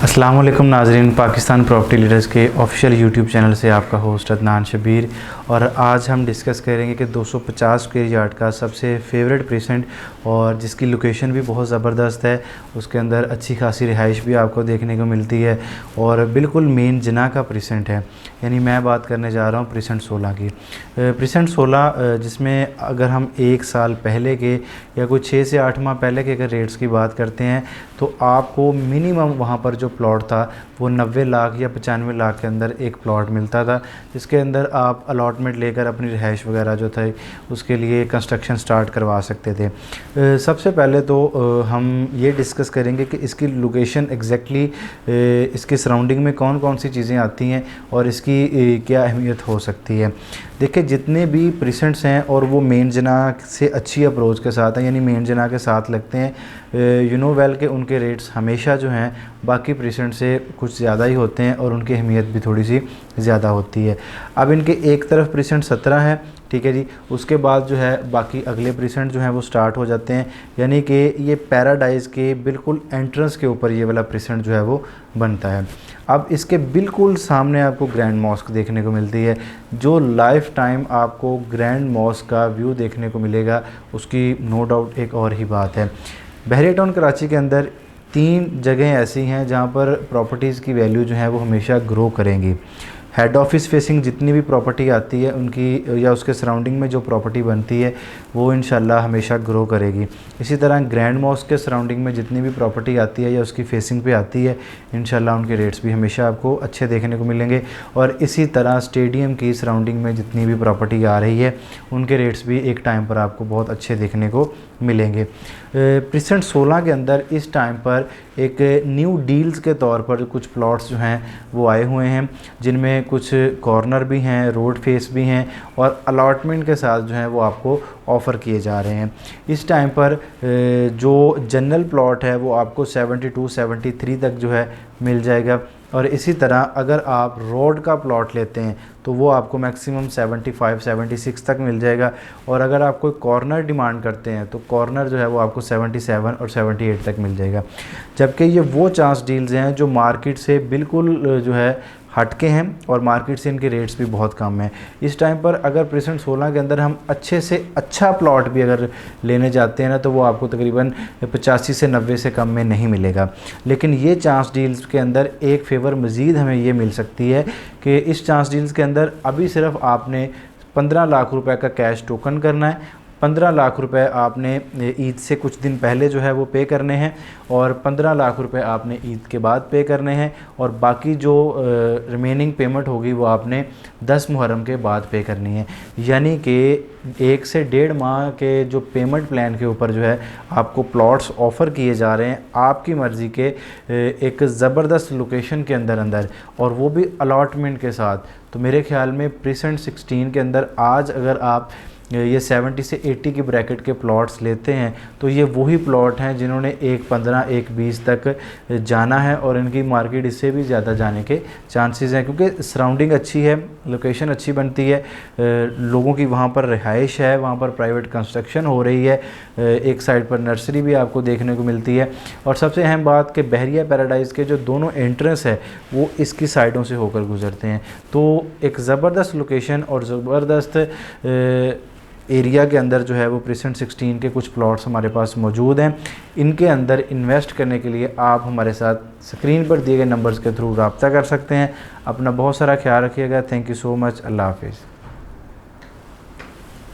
अस्सलाम वालेकुम नाज़रीन, पाकिस्तान प्रॉपर्टी लीडर्स के ऑफिशियल यूट्यूब चैनल से आपका होस्ट अदनान शबीर। और आज हम डिस्कस करेंगे कि 250 स्क्वायर यार्ड का सबसे फेवरेट प्रीसेंट और जिसकी लोकेशन भी बहुत ज़बरदस्त है, उसके अंदर अच्छी खासी रिहाइश भी आपको देखने को मिलती है और बिल्कुल मेन जना का प्रीसेंट है। यानी मैं बात करने जा रहा हूँ प्रीसेंट 16 की। प्रीसेंट 16 जिसमें अगर हम एक साल पहले के या कोई 6 से 8 माह पहले के अगर रेट्स की बात करते हैं तो आपको मिनिमम वहाँ पर जो प्लॉट था वो 90 लाख या 95 लाख के अंदर एक प्लॉट मिलता था, जिसके अंदर आप अलॉटमेंट लेकर अपनी रिहाइश वगैरह जो थे उसके लिए कंस्ट्रक्शन स्टार्ट करवा सकते थे। सबसे पहले तो हम ये डिस्कस करेंगे कि इसकी लोकेशन एग्जैक्टली इसके सराउंडिंग में कौन कौन सी चीज़ें आती हैं और इसकी क्या अहमियत हो सकती है। देखिए, जितने भी प्रीसेंट्स हैं और वो मेन जना से अच्छी अप्रोच के साथ हैं, यानी मेन जना के साथ लगते हैं, यू नो वेल के उनके रेट्स हमेशा जो हैं बाकी प्रीसेंट से कुछ ज़्यादा ही होते हैं और उनकी अहमियत भी थोड़ी सी ज़्यादा होती है। अब इनके एक तरफ प्रीसेंट 17 है, ठीक है जी। उसके बाद जो है बाकी अगले प्रीसेंट जो हैं वो स्टार्ट हो जाते हैं, यानी कि ये पैराडाइज़ के बिल्कुल एंट्रेंस के ऊपर ये वाला प्रीसेंट जो है वो बनता है। अब इसके बिल्कुल सामने आपको ग्रैंड मॉस्क देखने को मिलती है। जो लाइफ टाइम आपको ग्रैंड मॉस्क का व्यू देखने को मिलेगा उसकी नो डाउट एक और ही बात है। बहरिया टाउन कराची के अंदर 3 जगह ऐसी हैं जहां पर प्रॉपर्टीज़ की वैल्यू जो है वो हमेशा ग्रो करेंगी। हेड ऑफिस फेसिंग जितनी भी प्रॉपर्टी आती है उनकी या उसके सराउंडिंग में जो प्रॉपर्टी बनती है वो इंशाल्लाह हमेशा ग्रो करेगी। इसी तरह ग्रैंड मॉस्क के सराउंडिंग में जितनी भी प्रॉपर्टी आती है या उसकी फेसिंग पे आती है इंशाल्लाह उनके रेट्स भी हमेशा आपको अच्छे देखने को मिलेंगे। और इसी तरह स्टेडियम की सराउंडिंग में जितनी भी प्रॉपर्टी आ रही है उनके रेट्स भी एक टाइम पर आपको बहुत अच्छे देखने को मिलेंगे। प्रीसेंट 16 के अंदर इस टाइम पर एक न्यू डील्स के तौर पर कुछ प्लॉट्स जो हैं वो आए हुए हैं, जिनमें कुछ कॉर्नर भी हैं, रोड फेस भी हैं और अलॉटमेंट के साथ जो हैं वो आपको ऑफ़र किए जा रहे हैं। इस टाइम पर जो जनरल प्लॉट है वो आपको 72-73 तक जो है मिल जाएगा। और इसी तरह अगर आप रोड का प्लॉट लेते हैं तो वो आपको मैक्सिमम 75-76 तक मिल जाएगा। और अगर आप कोई कॉर्नर डिमांड करते हैं तो कॉर्नर जो है वो आपको 77 और 78 तक मिल जाएगा। जबकि ये वो चांस डील्स हैं जो मार्केट से बिल्कुल जो है हटके हैं और मार्केट से इनके रेट्स भी बहुत कम हैं। इस टाइम पर अगर प्रीसेंट 16 के अंदर हम अच्छे से अच्छा प्लॉट भी अगर लेने जाते हैं ना तो वो आपको तकरीबन 85 से 90 से कम में नहीं मिलेगा। लेकिन ये चांस डील्स के अंदर एक फेवर मज़ीद हमें ये मिल सकती है कि इस चांस डील्स के अंदर अभी सिर्फ आपने 15 लाख रुपए का कैश टोकन करना है। 15 लाख रुपए आपने ईद से कुछ दिन पहले जो है वो पे करने हैं और 15 लाख रुपए आपने ईद के बाद पे करने हैं और बाकी जो रिमेनिंग पेमेंट होगी वो आपने 10 मुहर्रम के बाद पे करनी है। यानी कि 1 से 1.5 माह के जो पेमेंट प्लान के ऊपर जो है आपको प्लॉट्स ऑफ़र किए जा रहे हैं आपकी मर्ज़ी के एक ज़बरदस्त लोकेशन के अंदर और वो भी अलॉटमेंट के साथ। तो मेरे ख्याल में प्रीसेंट 16 के अंदर आज अगर आप ये 70 से 80 की ब्रैकेट के प्लॉट्स लेते हैं तो ये वही प्लॉट हैं जिन्होंने 1.15 1.20 तक जाना है और इनकी मार्केट इससे भी ज़्यादा जाने के चांसेस हैं, क्योंकि सराउंडिंग अच्छी है, लोकेशन अच्छी बनती है, लोगों की वहाँ पर रिहाइश है, वहाँ पर प्राइवेट कंस्ट्रक्शन हो रही है, एक साइड पर नर्सरी भी आपको देखने को मिलती है। और सबसे अहम बात कि बहरिया पैराडाइज़ के जो दोनों एंट्रेंस है वो इसकी साइडों से होकर गुजरते हैं। तो एक ज़बरदस्त लोकेशन और ज़बरदस्त एरिया के अंदर जो है वो प्रीसेंट 16 के कुछ प्लॉट्स हमारे पास मौजूद हैं। इनके अंदर इन्वेस्ट करने के लिए आप हमारे साथ स्क्रीन पर दिए गए नंबर्स के थ्रू रब्ता कर सकते हैं। अपना बहुत सारा ख्याल रखिएगा। Thank you so much. अल्लाह हाफिज़।